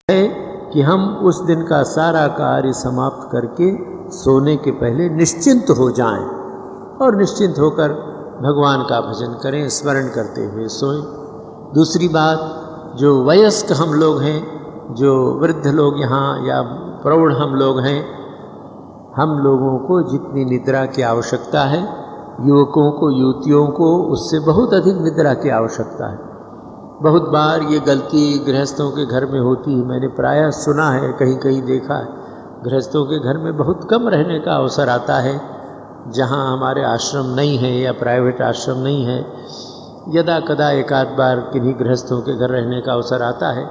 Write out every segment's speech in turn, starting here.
है कि हम उस दिन का सारा कार्य समाप्त करके सोने के पहले निश्चिंत हो जाएं और निश्चिंत होकर भगवान का भजन करें, स्मरण करते हुए सोएं। दूसरी बात, जो वयस्क हम लोग हैं, जो वृद्ध लोग यहाँ या प्रौढ़ हम लोग हैं, हम लोगों को जितनी निद्रा की आवश्यकता है, युवकों को, युवतियों को उससे बहुत अधिक निद्रा की आवश्यकता है। बहुत बार ये गलती गृहस्थों के घर में होती है, मैंने प्रायः सुना है, कहीं कहीं देखा है। गृहस्थों के घर में बहुत कम रहने का अवसर आता है, जहाँ हमारे आश्रम नहीं है या प्राइवेट आश्रम नहीं है। यदा कदा एक आध बार किन्हीं गृहस्थों के घर रहने का अवसर आता है।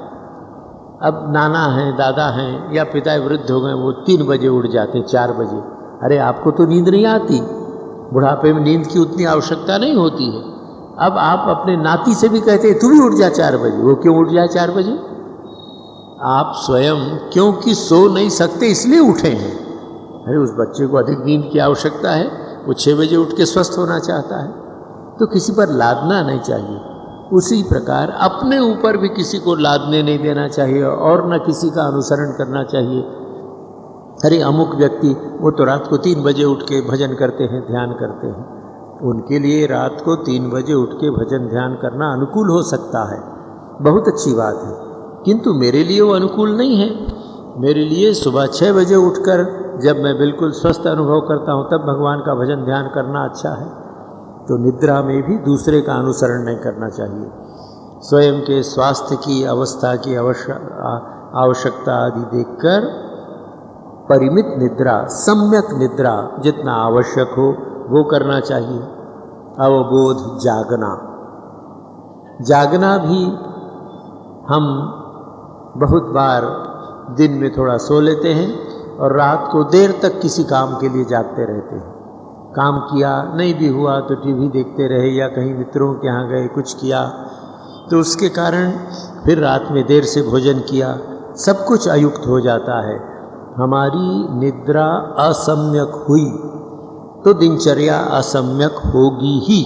अब नाना हैं, दादा हैं या पिता वृद्ध हो गए, वो 3 बजे उठ जाते, 4 बजे। अरे आपको तो नींद नहीं आती, बुढ़ापे में नींद की उतनी आवश्यकता नहीं होती है। अब आप अपने नाती से भी कहते हैं तू भी उठ जा 4 बजे। वो क्यों उठ जाए 4 बजे? आप स्वयं क्योंकि सो नहीं सकते इसलिए उठे हैं। अरे उस बच्चे को अधिक नींद की आवश्यकता है, वो 6 बजे उठ के स्वस्थ होना चाहता है, तो किसी पर लादना नहीं चाहिए। उसी प्रकार अपने ऊपर भी किसी को लादने नहीं देना चाहिए और न किसी का अनुसरण करना चाहिए। अरे अमुक व्यक्ति वो तो रात को 3 बजे उठ के भजन करते हैं, ध्यान करते हैं। उनके लिए रात को 3 बजे उठ के भजन ध्यान करना अनुकूल हो सकता है, बहुत अच्छी बात है, किंतु मेरे लिए वो अनुकूल नहीं है। मेरे लिए सुबह 6 बजे उठकर जब मैं बिल्कुल स्वस्थ अनुभव करता हूँ तब भगवान का भजन ध्यान करना अच्छा है। तो निद्रा में भी दूसरे का अनुसरण नहीं करना चाहिए। स्वयं के स्वास्थ्य की अवस्था की आवश्यकता आदि देखकर परिमित निद्रा, सम्यक निद्रा जितना आवश्यक हो वो करना चाहिए। अवबोध जागना, जागना भी हम बहुत बार दिन में थोड़ा सो लेते हैं और रात को देर तक किसी काम के लिए जागते रहते हैं। काम किया नहीं भी हुआ तो टीवी देखते रहे या कहीं मित्रों के यहाँ गए, कुछ किया, तो उसके कारण फिर रात में देर से भोजन किया, सब कुछ अयुक्त हो जाता है। हमारी निद्रा असम्यक हुई तो दिनचर्या असम्यक होगी ही।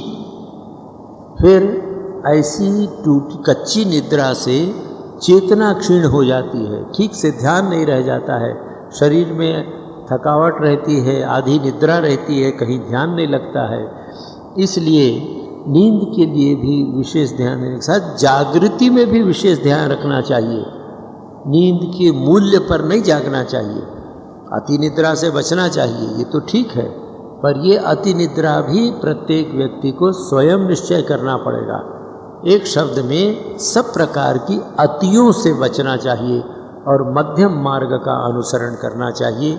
फिर ऐसी टूटी कच्ची निद्रा से चेतना क्षीण हो जाती है, ठीक से ध्यान नहीं रह जाता है, शरीर में थकावट रहती है, आधी निद्रा रहती है, कहीं ध्यान नहीं लगता है। इसलिए नींद के लिए भी विशेष ध्यान देने के साथ जागृति में भी विशेष ध्यान रखना चाहिए। नींद के मूल्य पर नहीं जागना चाहिए, अति निद्रा से बचना चाहिए, ये तो ठीक है, पर ये अति निद्रा भी प्रत्येक व्यक्ति को स्वयं निश्चय करना पड़ेगा। एक शब्द में सब प्रकार की अतियों से बचना चाहिए और मध्यम मार्ग का अनुसरण करना चाहिए।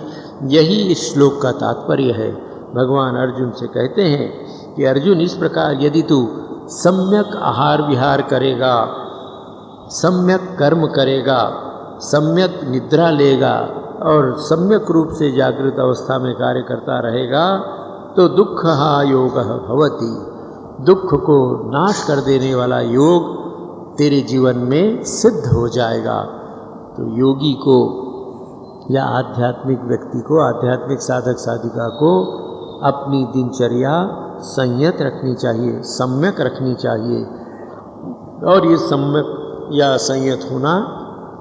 यही इस श्लोक का तात्पर्य है। भगवान अर्जुन से कहते हैं कि अर्जुन, इस प्रकार यदि तू सम्यक आहार विहार करेगा, सम्यक कर्म करेगा, सम्यक निद्रा लेगा और सम्यक रूप से जागृत अवस्था में कार्य करता रहेगा तो दुःखहा योगः भवति, दुख को नाश कर देने वाला योग तेरे जीवन में सिद्ध हो जाएगा। तो योगी को या आध्यात्मिक व्यक्ति को, आध्यात्मिक साधक साधिका को अपनी दिनचर्या संयत रखनी चाहिए, सम्यक रखनी चाहिए। और ये सम्यक या संयत होना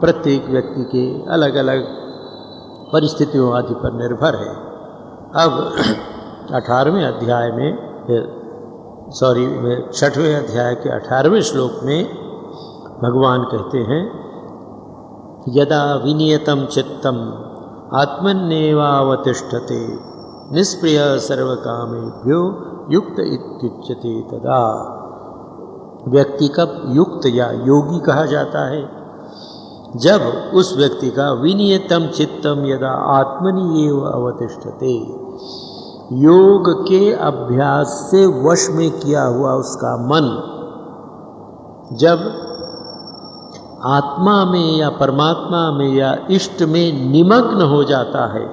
प्रत्येक व्यक्ति के अलग अलग परिस्थितियों आदि पर निर्भर है। अब 18वें अध्याय में, 6वें अध्याय के 18वें श्लोक में भगवान कहते हैं, यदा विनियतं चित्तम आत्मन्नेवावतिष्ठते निष्प्रिय सर्वकामेभ्यो युक्त इत्युच्यते तदा। व्यक्ति कब युक्त या योगी कहा जाता है? जब उस व्यक्ति का विनियतम चित्तम यदा आत्मनि एव अवतिष्ठते, योग के अभ्यास से वश में किया हुआ उसका मन जब आत्मा में या परमात्मा में या इष्ट में निमग्न हो जाता है।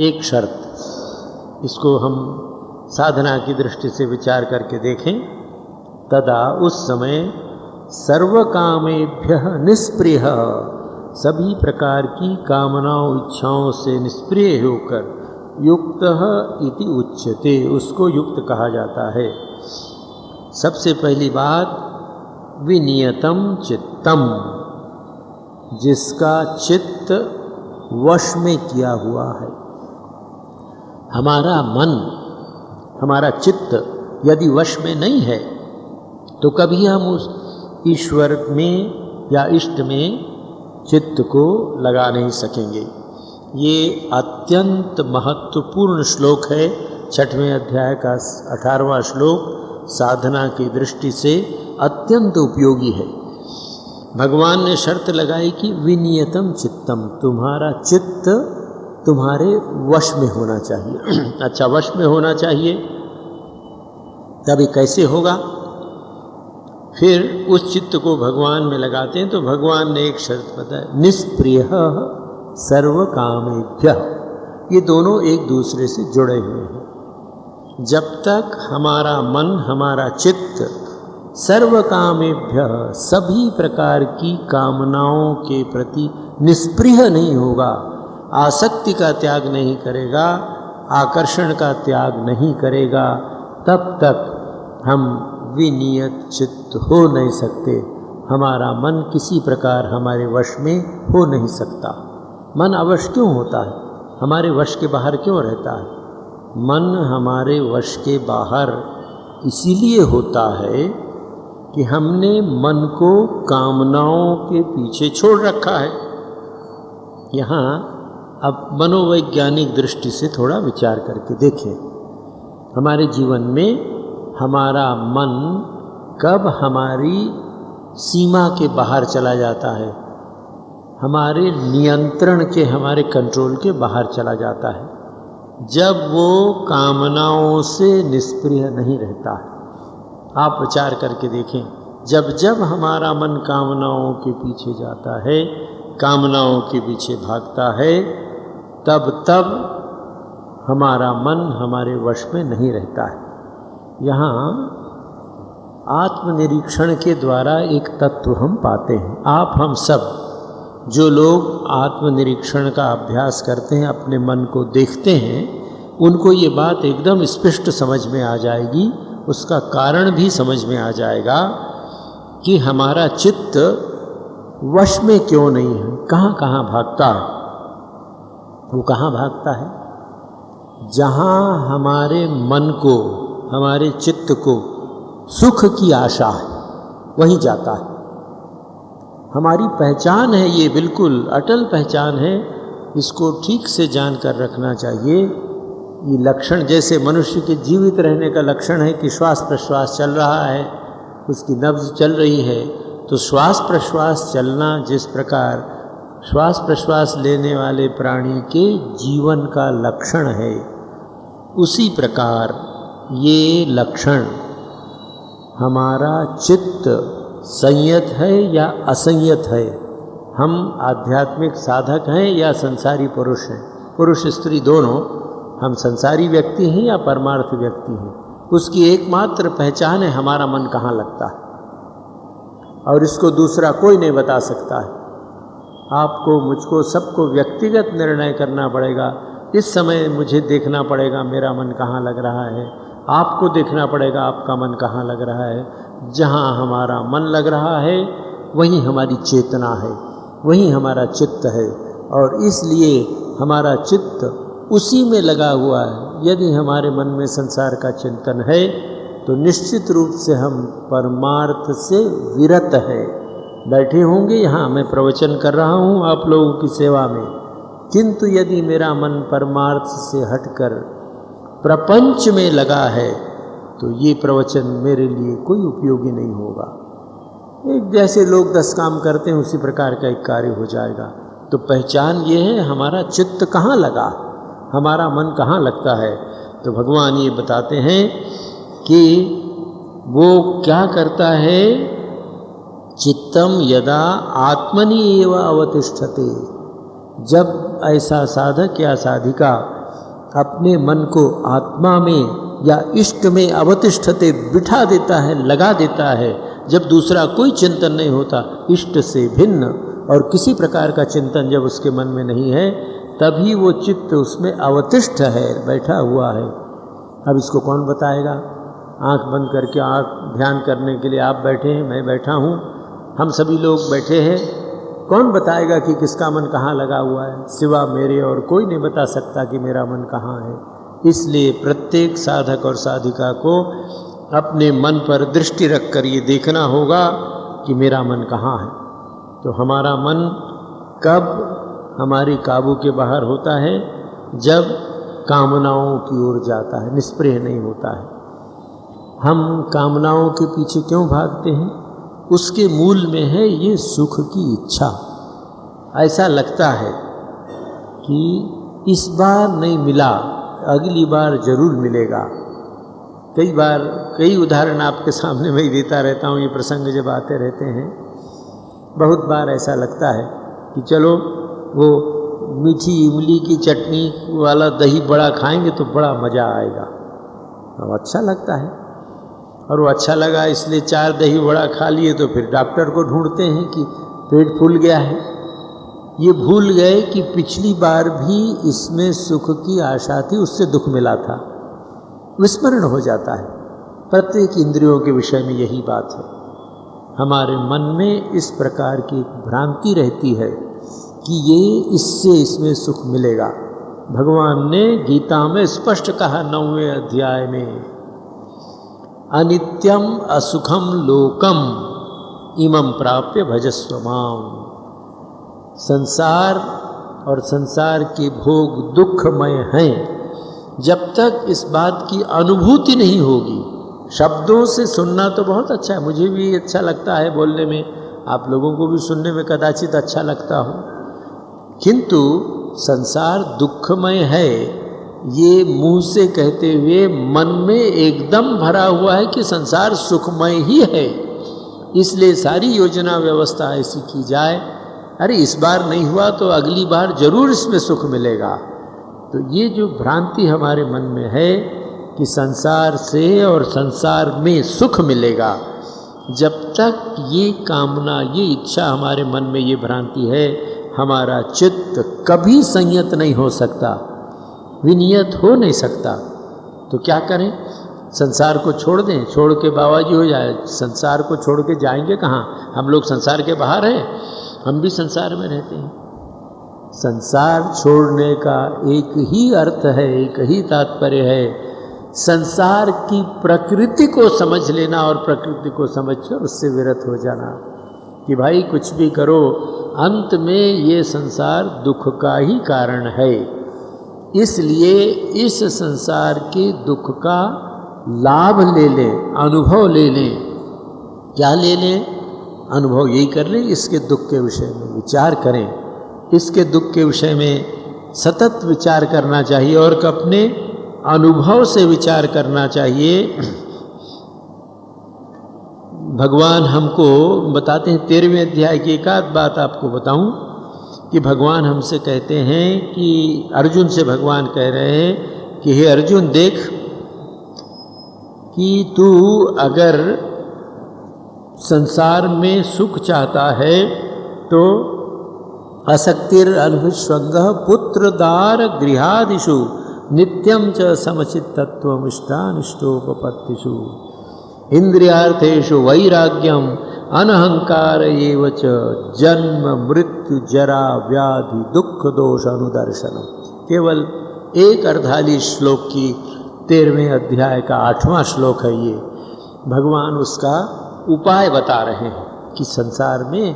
एक शर्त, इसको हम साधना की दृष्टि से विचार करके देखें, तदा उस समय सर्वकामेभ्यः निष्प्रियः, सभी प्रकार की कामनाओं इच्छाओं से निष्प्रिय होकर युक्तः इति उच्यते, उसको युक्त कहा जाता है। सबसे पहली बात, विनियतम चित्तम, जिसका चित्त वश में किया हुआ है। हमारा मन, हमारा चित्त यदि वश में नहीं है तो कभी हम उस ईश्वर में या इष्ट में चित्त को लगा नहीं सकेंगे। ये अत्यंत महत्वपूर्ण श्लोक है। 6वें अध्याय का 18वां श्लोक साधना की दृष्टि से अत्यंत उपयोगी है। भगवान ने शर्त लगाई कि विनियतम चित्तम, तुम्हारा चित्त तुम्हारे वश में होना चाहिए। अच्छा, वश में होना चाहिए, तभी कैसे होगा? फिर उस चित्त को भगवान में लगाते हैं तो भगवान ने एक शर्त बताई, निष्प्रियः सर्व कामेभ्यः। ये दोनों एक दूसरे से जुड़े हुए हैं। जब तक हमारा मन, हमारा चित्त सर्व कामेभ्यः, सभी प्रकार की कामनाओं के प्रति निष्प्रिय नहीं होगा, आसक्ति का त्याग नहीं करेगा, आकर्षण का त्याग नहीं करेगा, तब तक हम विनियत चित्त हो नहीं सकते। हमारा मन किसी प्रकार हमारे वश में हो नहीं सकता। मन अवश क्यों होता है? हमारे वश के बाहर क्यों रहता है? मन हमारे वश के बाहर इसीलिए होता है कि हमने मन को कामनाओं के पीछे छोड़ रखा है। यहाँ अब मनोवैज्ञानिक दृष्टि से थोड़ा विचार करके देखें। हमारे जीवन में हमारा मन कब हमारी सीमा के बाहर चला जाता है, हमारे नियंत्रण के, हमारे कंट्रोल के बाहर चला जाता है? जब वो कामनाओं से निष्प्रिय नहीं रहता है। आप विचार करके देखें, जब जब हमारा मन कामनाओं के पीछे जाता है, कामनाओं के पीछे भागता है, तब तब हमारा मन हमारे वश में नहीं रहता है। यहाँ आत्मनिरीक्षण के द्वारा एक तत्व हम पाते हैं। आप हम सब जो लोग आत्मनिरीक्षण का अभ्यास करते हैं, अपने मन को देखते हैं, उनको ये बात एकदम स्पष्ट समझ में आ जाएगी। उसका कारण भी समझ में आ जाएगा कि हमारा चित्त वश में क्यों नहीं है, कहाँ कहाँ भागता है। वो कहाँ भागता है? जहाँ हमारे मन को, हमारे चित्त को सुख की आशा है, वहीं जाता है। हमारी पहचान है ये, बिल्कुल अटल पहचान है। इसको ठीक से जान कर रखना चाहिए। ये लक्षण, जैसे मनुष्य के जीवित रहने का लक्षण है कि श्वास प्रश्वास चल रहा है, उसकी नब्ज चल रही है, तो श्वास प्रश्वास चलना जिस प्रकार श्वास प्रश्वास लेने वाले प्राणी के जीवन का लक्षण है, उसी प्रकार ये लक्षण हमारा चित्त संयत है या असंयत है। हम आध्यात्मिक साधक हैं या संसारी पुरुष हैं, पुरुष स्त्री दोनों, हम संसारी व्यक्ति हैं या परमार्थ व्यक्ति हैं। उसकी एकमात्र पहचान है हमारा मन कहाँ लगता है, और इसको दूसरा कोई नहीं बता सकता है। आपको, मुझको, सबको व्यक्तिगत निर्णय करना पड़ेगा। इस समय मुझे देखना पड़ेगा मेरा मन कहाँ लग रहा है, आपको देखना पड़ेगा आपका मन कहाँ लग रहा है। जहाँ हमारा मन लग रहा है वहीं हमारी चेतना है, वहीं हमारा चित्त है, और इसलिए हमारा चित्त उसी में लगा हुआ है। यदि हमारे मन में संसार का चिंतन है तो निश्चित रूप से हम परमार्थ से विरत है। बैठे होंगे यहाँ, मैं प्रवचन कर रहा हूँ आप लोगों की सेवा में, किंतु यदि मेरा मन परमार्थ से हटकर प्रपंच में लगा है तो ये प्रवचन मेरे लिए कोई उपयोगी नहीं होगा। एक जैसे लोग 10 काम करते हैं उसी प्रकार का एक कार्य हो जाएगा। तो पहचान ये है हमारा चित्त कहाँ लगा, हमारा मन कहाँ लगता है। तो भगवान ये बताते हैं कि वो क्या करता है, चित्तम यदा आत्मनि एव अवतिष्ठते। जब ऐसा साधक या साधिका अपने मन को आत्मा में या इष्ट में अवतिष्ठते बिठा देता है, लगा देता है, जब दूसरा कोई चिंतन नहीं होता, इष्ट से भिन्न और किसी प्रकार का चिंतन जब उसके मन में नहीं है, तभी वो चित्त उसमें अवतिष्ठ है, बैठा हुआ है। अब इसको कौन बताएगा? आंख बंद करके ध्यान करने के लिए आप बैठे हैं, मैं बैठा हूँ, हम सभी लोग बैठे हैं, कौन बताएगा कि किसका मन कहाँ लगा हुआ है? सिवा मेरे और कोई नहीं बता सकता कि मेरा मन कहाँ है। इसलिए प्रत्येक साधक और साधिका को अपने मन पर दृष्टि रखकर ये देखना होगा कि मेरा मन कहाँ है। तो हमारा मन कब हमारी काबू के बाहर होता है? जब कामनाओं की ओर जाता है, निष्प्रिय नहीं होता है। हम कामनाओं के पीछे क्यों भागते हैं? उसके मूल में है ये सुख की इच्छा। ऐसा लगता है कि इस बार नहीं मिला, अगली बार ज़रूर मिलेगा। कई बार कई उदाहरण आपके सामने मैं ही देता रहता हूँ, ये प्रसंग जब आते रहते हैं। बहुत बार ऐसा लगता है कि चलो वो मीठी इमली की चटनी वाला दही बड़ा खाएंगे तो बड़ा मज़ा आएगा। अब अच्छा लगता है, और वो अच्छा लगा इसलिए 4 दही बड़ा खा लिए, तो फिर डॉक्टर को ढूंढते हैं कि पेट फूल गया है। ये भूल गए कि पिछली बार भी इसमें सुख की आशा थी, उससे दुख मिला था। विस्मरण हो जाता है। प्रत्येक इंद्रियों के विषय में यही बात है। हमारे मन में इस प्रकार की भ्रांति रहती है कि ये इसमें सुख मिलेगा। भगवान ने गीता में स्पष्ट कहा 9वें अध्याय में, अनित्यम असुखम लोकम इमं प्राप्य भजस्व माम। संसार और संसार के भोग दुखमय हैं। जब तक इस बात की अनुभूति नहीं होगी, शब्दों से सुनना तो बहुत अच्छा है, मुझे भी अच्छा लगता है बोलने में, आप लोगों को भी सुनने में कदाचित अच्छा लगता हो, किंतु संसार दुखमय है ये मुंह से कहते हुए मन में एकदम भरा हुआ है कि संसार सुखमय ही है। इसलिए सारी योजना व्यवस्था ऐसी की जाए, अरे इस बार नहीं हुआ तो अगली बार जरूर इसमें सुख मिलेगा। तो ये जो भ्रांति हमारे मन में है कि संसार से और संसार में सुख मिलेगा, जब तक ये कामना, ये इच्छा हमारे मन में ये भ्रांति है, हमारा चित्त कभी संयत नहीं हो सकता, विनियत हो नहीं सकता। तो क्या करें? संसार को छोड़ दें, छोड़ के बाबाजी हो जाए। संसार को छोड़ के जाएंगे कहाँ? हम लोग संसार के बाहर हैं, हम भी संसार में रहते हैं। संसार छोड़ने का एक ही अर्थ है, एक ही तात्पर्य है, संसार की प्रकृति को समझ लेना और प्रकृति को समझकर उससे विरत हो जाना कि भाई कुछ भी करो, अंत में ये संसार दुख का ही कारण है। इसलिए इस संसार के दुख का लाभ ले लें, अनुभव ले लें। क्या ले लें? अनुभव यही कर लें, इसके दुख के विषय में विचार करें, इसके दुख के विषय में सतत विचार करना चाहिए और अपने अनुभव से विचार करना चाहिए। भगवान हमको बताते हैं 13वें अध्याय की एक आध बात आपको बताऊं कि भगवान हमसे कहते हैं कि अर्जुन से भगवान कह रहे हैं कि हे अर्जुन, देख कि तू अगर संसार में सुख चाहता है तो असक्तिर अल्पस्वंगः पुत्रदार गृहादिषु नित्यं च समचित्तत्वमिष्टानिष्टोपपत्तिषु इंद्रियार्थेषु वैराग्यम अनहंकार एव च जन्म मृत्यु जरा व्याधि दुख दोष अनुदर्शनम। केवल एक अर्धाली श्लोक की 13वें अध्याय का 8वां श्लोक है ये। भगवान उसका उपाय बता रहे हैं कि संसार में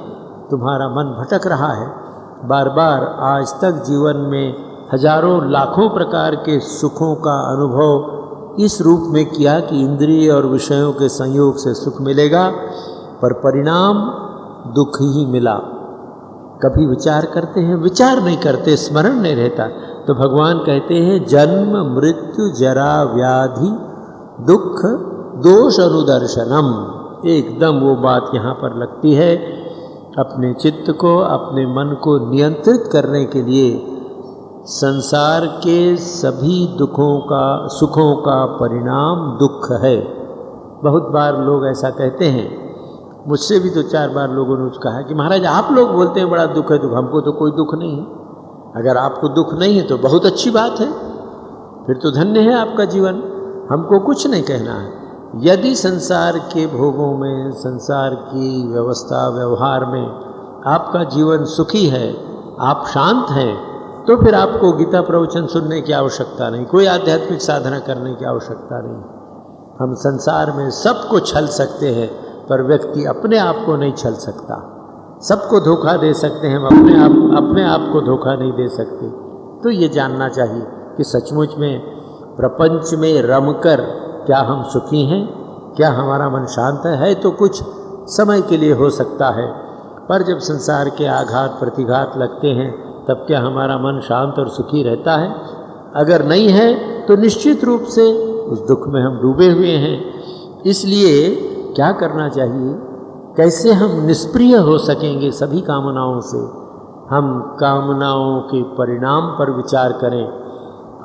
तुम्हारा मन भटक रहा है, बार बार आज तक जीवन में हजारों लाखों प्रकार के सुखों का अनुभव इस रूप में किया कि इंद्रिय और विषयों के संयोग से सुख मिलेगा, पर परिणाम दुख ही मिला। कभी विचार करते हैं? विचार नहीं करते, स्मरण नहीं रहता। तो भगवान कहते हैं जन्म मृत्यु जरा व्याधि दुख दोष अनुदर्शनम। एकदम वो बात यहाँ पर लगती है। अपने चित्त को, अपने मन को नियंत्रित करने के लिए संसार के सभी दुखों का, सुखों का परिणाम दुख है। बहुत बार लोग ऐसा कहते हैं, मुझसे भी 2-4 बार लोगों ने कहा कि महाराज आप लोग बोलते हैं बड़ा दुख है, दुख, हमको तो कोई दुख नहीं है। अगर आपको दुख नहीं है तो बहुत अच्छी बात है, फिर तो धन्य है आपका जीवन, हमको कुछ नहीं कहना है। यदि संसार के भोगों में, संसार की व्यवस्था व्यवहार में आपका जीवन सुखी है, आप शांत हैं, तो फिर आपको गीता प्रवचन सुनने की आवश्यकता नहीं, कोई आध्यात्मिक साधना करने की आवश्यकता नहीं। हम संसार में सबको छल सकते हैं, पर व्यक्ति अपने आप को नहीं छल सकता। सबको धोखा दे सकते हैं, हम अपने आप को धोखा नहीं दे सकते। तो ये जानना चाहिए कि सचमुच में प्रपंच में रमकर क्या हम सुखी हैं, क्या हमारा मन शांत है तो कुछ समय के लिए हो सकता है, पर जब संसार के आघात प्रतिघात लगते हैं तब क्या हमारा मन शांत और सुखी रहता है? अगर नहीं है तो निश्चित रूप से उस दुख में हम डूबे हुए हैं। इसलिए क्या करना चाहिए, कैसे हम निष्प्रिय हो सकेंगे सभी कामनाओं से? हम कामनाओं के परिणाम पर विचार करें।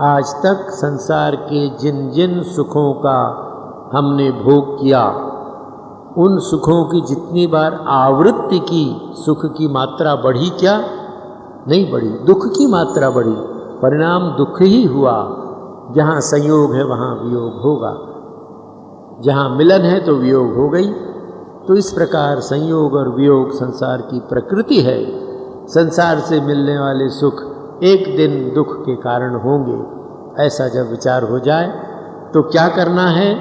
आज तक संसार के जिन जिन सुखों का हमने भोग किया, उन सुखों की जितनी बार आवृत्ति की, सुख की मात्रा बढ़ी क्या? नहीं बढ़ी, दुख की मात्रा बढ़ी। परिणाम दुख ही हुआ। जहाँ संयोग है वहाँ वियोग होगा, जहाँ मिलन है तो वियोग हो गई। तो इस प्रकार संयोग और वियोग संसार की प्रकृति है। संसार से मिलने वाले सुख एक दिन दुख के कारण होंगे। ऐसा जब विचार हो जाए तो क्या करना है?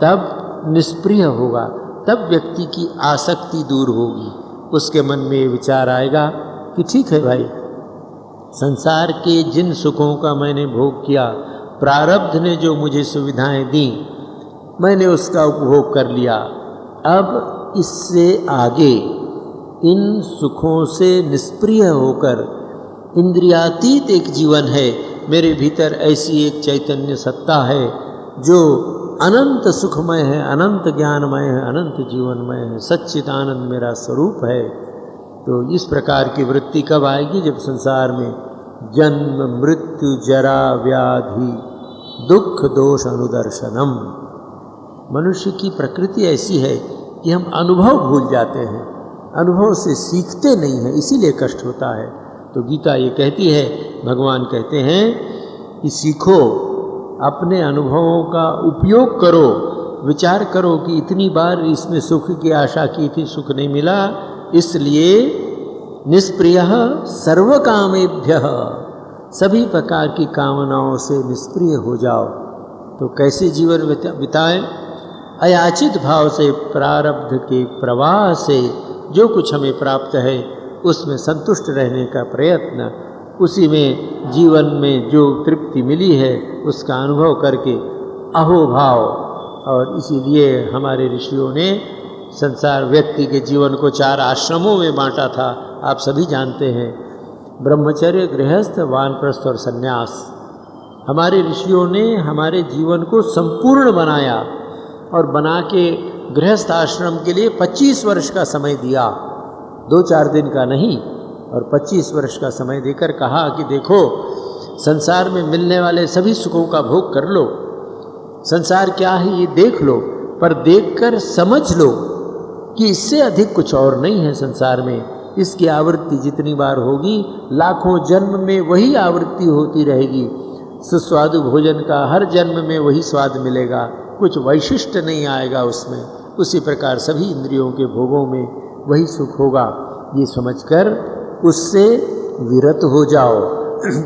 तब निष्प्रिय होगा, तब व्यक्ति की आसक्ति दूर होगी। उसके मन में विचार आएगा कि ठीक है भाई, संसार के जिन सुखों का मैंने भोग किया, प्रारब्ध ने जो मुझे सुविधाएं दी, मैंने उसका उपभोग कर लिया। अब इससे आगे इन सुखों से निष्प्रिय होकर इंद्रियातीत एक जीवन है। मेरे भीतर ऐसी एक चैतन्य सत्ता है जो अनंत सुखमय है, अनंत ज्ञानमय है, अनंत जीवनमय है, सच्चिदानंद मेरा स्वरूप है। तो इस प्रकार की वृत्ति कब आएगी? जब संसार में जन्म मृत्यु जरा व्याधि दुख दोष अनुदर्शनम। मनुष्य की प्रकृति ऐसी है कि हम अनुभव भूल जाते हैं, अनुभव से सीखते नहीं हैं, इसीलिए कष्ट होता है। तो गीता ये कहती है, भगवान कहते हैं कि सीखो, अपने अनुभवों का उपयोग करो, विचार करो कि इतनी बार इसमें सुख की आशा की थी, सुख नहीं मिला, इसलिए निष्प्रियः सर्वकामेभ्यः, सभी प्रकार की कामनाओं से निष्प्रिय हो जाओ। तो कैसे जीवन बिताएं? अयाचित भाव से, प्रारब्ध के प्रवाह से जो कुछ हमें प्राप्त है उसमें संतुष्ट रहने का प्रयत्न, उसी में जीवन में जो तृप्ति मिली है उसका अनुभव करके अहोभाव। और इसीलिए हमारे ऋषियों ने संसार व्यक्ति के जीवन को 4 आश्रमों में बांटा था। आप सभी जानते हैं, ब्रह्मचर्य, गृहस्थ, वानप्रस्थ और सन्यास। हमारे ऋषियों ने हमारे जीवन को संपूर्ण बनाया और बना के गृहस्थ आश्रम के लिए 25 वर्ष का समय दिया, 2-4 दिन का नहीं, और 25 वर्ष का समय देकर कहा कि देखो, संसार में मिलने वाले सभी सुखों का भोग कर लो, संसार क्या है ये देख लो, पर देखकर समझ लो कि इससे अधिक कुछ और नहीं है संसार में। इसकी आवृत्ति जितनी बार होगी, लाखों जन्म में वही आवृत्ति होती रहेगी। सुस्वादु भोजन का हर जन्म में वही स्वाद मिलेगा, कुछ वैशिष्ट नहीं आएगा उसमें। उसी प्रकार सभी इंद्रियों के भोगों में वही सुख होगा। ये समझकर उससे विरत हो जाओ,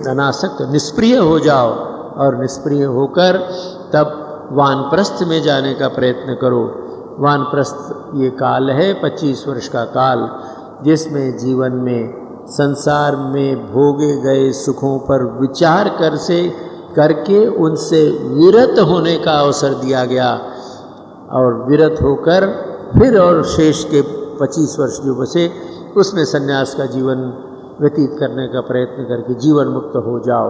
अनासक्त निष्प्रिय हो जाओ, और निष्प्रिय होकर तब वानप्रस्थ में जाने का प्रयत्न करो। वानप्रस्थ ये काल है 25 वर्ष का काल, जिसमें जीवन में संसार में भोगे गए सुखों पर विचार करके उनसे विरत होने का अवसर दिया गया, और विरत होकर फिर और शेष के 25 वर्ष जो बचे उसमें सन्यास का जीवन व्यतीत करने का प्रयत्न करके जीवन मुक्त हो जाओ।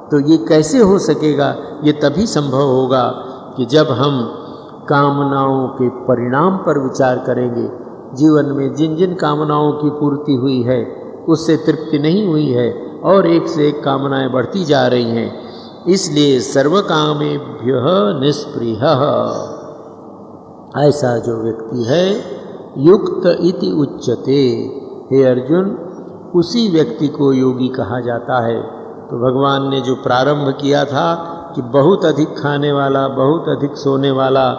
तो ये कैसे हो सकेगा? ये तभी संभव होगा कि जब हम कामनाओं के परिणाम पर विचार करेंगे। जीवन में जिन जिन कामनाओं की पूर्ति हुई है उससे तृप्ति नहीं हुई है और एक से एक कामनाएं बढ़ती जा रही हैं, इसलिए सर्वकामेभ्यः निष्प्रियः, ऐसा जो व्यक्ति है युक्त इति उच्यते। हे अर्जुन, उसी व्यक्ति को योगी कहा जाता है। तो भगवान ने जो प्रारंभ किया था कि बहुत अधिक खाने वाला, बहुत अधिक सोने वाला,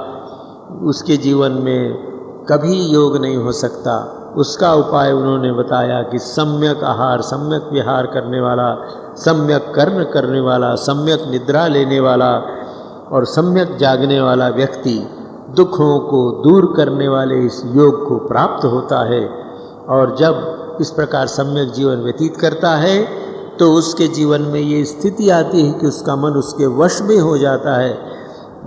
उसके जीवन में कभी योग नहीं हो सकता। उसका उपाय उन्होंने बताया कि सम्यक आहार, सम्यक विहार करने वाला, सम्यक कर्म करने वाला, सम्यक निद्रा लेने वाला और सम्यक जागने वाला व्यक्ति दुखों को दूर करने वाले इस योग को प्राप्त होता है। और जब इस प्रकार सम्यक जीवन व्यतीत करता है तो उसके जीवन में ये स्थिति आती है कि उसका मन उसके वश में हो जाता है,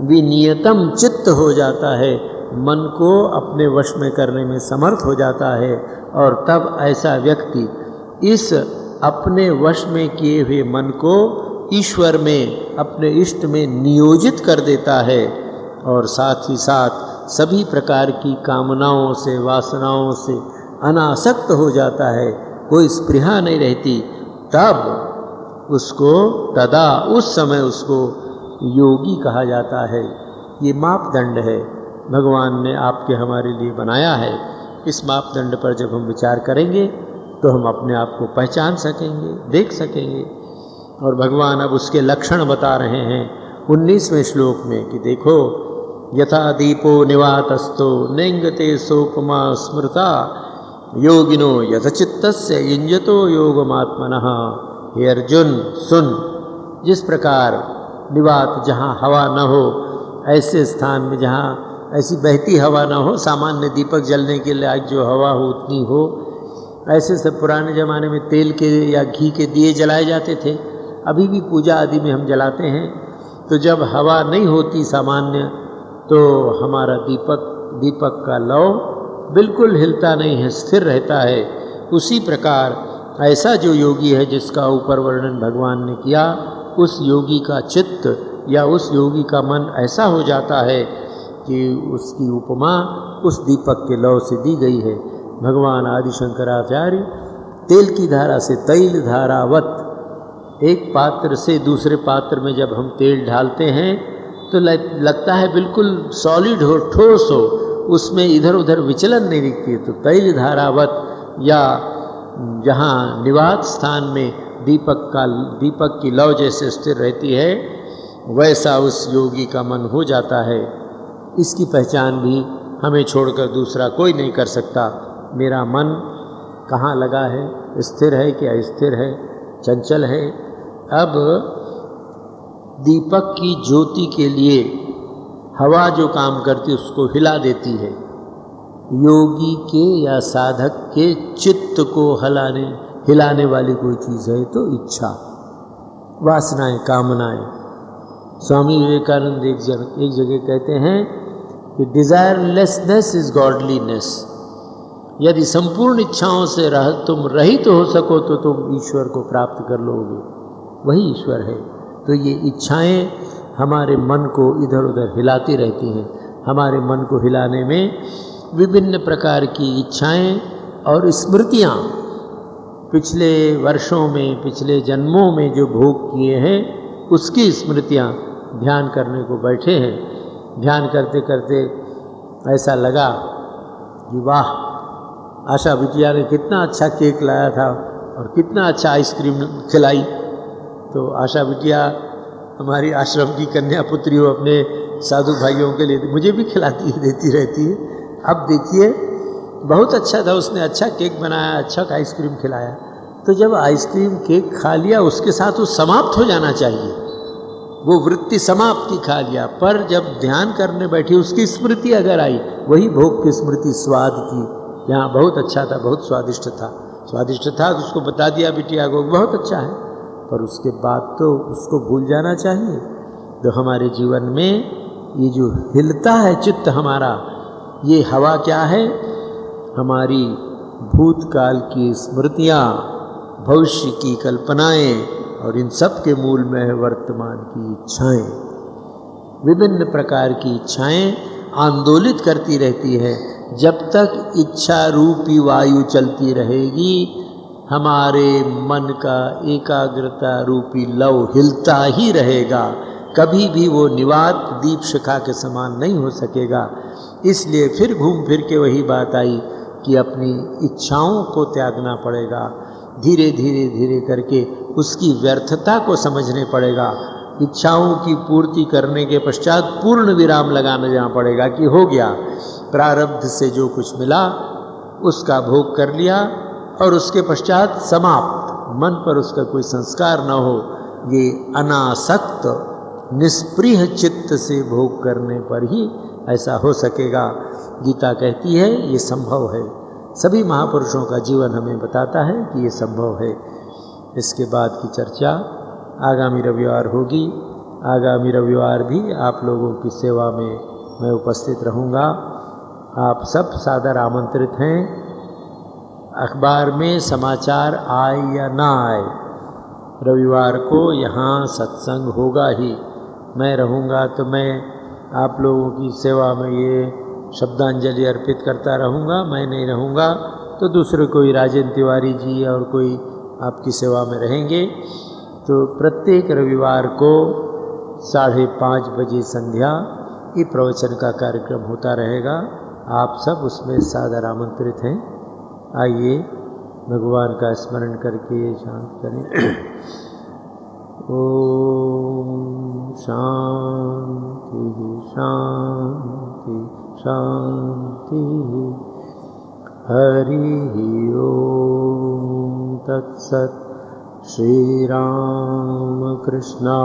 विनियतम चित्त हो जाता है, मन को अपने वश में करने में समर्थ हो जाता है। और तब ऐसा व्यक्ति इस अपने वश में किए हुए मन को ईश्वर में, अपने इष्ट में नियोजित कर देता है और साथ ही साथ सभी प्रकार की कामनाओं से, वासनाओं से अनासक्त हो जाता है, कोई स्पृहा नहीं रहती। तब उसको, तदा उस समय उसको योगी कहा जाता है। ये मापदंड है भगवान ने आपके हमारे लिए बनाया है। इस मापदंड पर जब हम विचार करेंगे तो हम अपने आप को पहचान सकेंगे, देख सकेंगे। और भगवान अब उसके लक्षण बता रहे हैं 19वें श्लोक में कि देखो, यथा दीपो निवातस्थो नेंगते सोपमा स्मृता योगिनो यथचित्तस्य युञ्जतो योगमात्मनः। हे अर्जुन सुन, जिस प्रकार निवात, जहाँ हवा न हो, ऐसे स्थान में जहाँ ऐसी बहती हवा न हो, सामान्य दीपक जलने के लिए जो हवा हो उतनी हो, ऐसे सब पुराने ज़माने में तेल के या घी के दिए जलाए जाते थे। अभी भी पूजा आदि में हम जलाते हैं। तो जब हवा नहीं होती सामान्य, तो हमारा दीपक का लौ बिल्कुल हिलता नहीं है, स्थिर रहता है। उसी प्रकार ऐसा जो योगी है जिसका ऊपर वर्णन भगवान ने किया, उस योगी का चित्त या उस योगी का मन ऐसा हो जाता है कि उसकी उपमा उस दीपक के लौ से दी गई है। भगवान आदि शंकराचार्य तेल की धारा से तैल धारावत, एक पात्र से दूसरे पात्र में जब हम तेल डालते हैं तो लगता है बिल्कुल सॉलिड हो, ठोस हो, उसमें इधर उधर विचलन नहीं दिखती है। तो तैल धारावत या जहाँ निवात स्थान में दीपक की लौ जैसे स्थिर रहती है, वैसा उस योगी का मन हो जाता है। इसकी पहचान भी हमें छोड़कर दूसरा कोई नहीं कर सकता। मेरा मन कहाँ लगा है, स्थिर है कि अस्थिर है, चंचल है। अब दीपक की ज्योति के लिए हवा जो काम करती है उसको हिला देती है। योगी के या साधक के चित्त को हिलाने वाली कोई चीज़ है तो इच्छा, वासनाएं, कामनाएं। स्वामी विवेकानंद एक जगह कहते हैं कि डिज़ायरलेसनेस इज गॉडलीनेस। यदि संपूर्ण इच्छाओं से तुम रहित हो सको तो तुम ईश्वर को प्राप्त कर लोगे, वही ईश्वर है। तो ये इच्छाएं हमारे मन को इधर उधर हिलाती रहती हैं। हमारे मन को हिलाने में विभिन्न प्रकार की इच्छाएं और स्मृतियाँ, पिछले वर्षों में, पिछले जन्मों में जो भोग किए हैं उसकी स्मृतियाँ ध्यान करने को बैठे हैं। ध्यान करते करते ऐसा लगा कि वाह, आशा बिटिया ने कितना अच्छा केक लाया था और कितना अच्छा आइसक्रीम खिलाई। तो आशा बिटिया हमारी आश्रम की कन्या पुत्री हो, अपने साधु भाइयों के लिए मुझे भी खिलाती देती रहती है। अब देखिए, बहुत अच्छा था, उसने अच्छा केक बनाया, अच्छा आइसक्रीम खिलाया। तो जब आइसक्रीम केक खा लिया, उसके साथ वो समाप्त हो जाना चाहिए, वो वृत्ति समाप्ति खा लिया। पर जब ध्यान करने बैठी, उसकी स्मृति अगर आई, वही भोग की स्मृति, स्वाद की, यहाँ बहुत अच्छा था, बहुत स्वादिष्ट था, तो उसको बता दिया बिटिया को बहुत अच्छा है, पर उसके बाद तो उसको भूल जाना चाहिए। तो हमारे जीवन में ये जो हिलता है चित्त हमारा, ये हवा क्या है? हमारी भूतकाल की स्मृतियाँ, भविष्य की कल्पनाएं, और इन सब के मूल में है वर्तमान की इच्छाएं। विभिन्न प्रकार की इच्छाएं आंदोलित करती रहती है। जब तक इच्छा रूपी वायु चलती रहेगी, हमारे मन का एकाग्रता रूपी लव हिलता ही रहेगा। कभी भी वो निवात दीप शिखा के समान नहीं हो सकेगा। इसलिए फिर घूम फिर के वही बात आई कि अपनी इच्छाओं को त्यागना पड़ेगा। धीरे धीरे धीरे करके उसकी व्यर्थता को समझने पड़ेगा। इच्छाओं की पूर्ति करने के पश्चात पूर्ण विराम लगाना जाना पड़ेगा कि हो गया, प्रारब्ध से जो कुछ मिला उसका भोग कर लिया और उसके पश्चात समाप्त, मन पर उसका कोई संस्कार न हो, ये अनासक्त निष्प्रिय चित्त से भोग करने पर ही ऐसा हो सकेगा। गीता कहती है ये संभव है। सभी महापुरुषों का जीवन हमें बताता है कि ये संभव है। इसके बाद की चर्चा आगामी रविवार होगी। आगामी रविवार भी आप लोगों की सेवा में मैं उपस्थित रहूँगा। आप सब सादर आमंत्रित हैं। अखबार में समाचार आए या ना आए, रविवार को यहाँ सत्संग होगा ही। मैं रहूँगा तो मैं आप लोगों की सेवा में ये शब्दांजलि अर्पित करता रहूँगा। मैं नहीं रहूँगा तो दूसरे कोई राजेंद्र तिवारी जी और कोई आपकी सेवा में रहेंगे। तो प्रत्येक रविवार को 5:30 बजे संध्या ये प्रवचन का कार्यक्रम होता रहेगा। आप सब उसमें सादर आमंत्रित हैं। आइए भगवान का स्मरण करके शांत करें। ओम शांति शांति शांति। हरि ओम तत्सत्। श्री राम कृष्णार्पणमस्तु।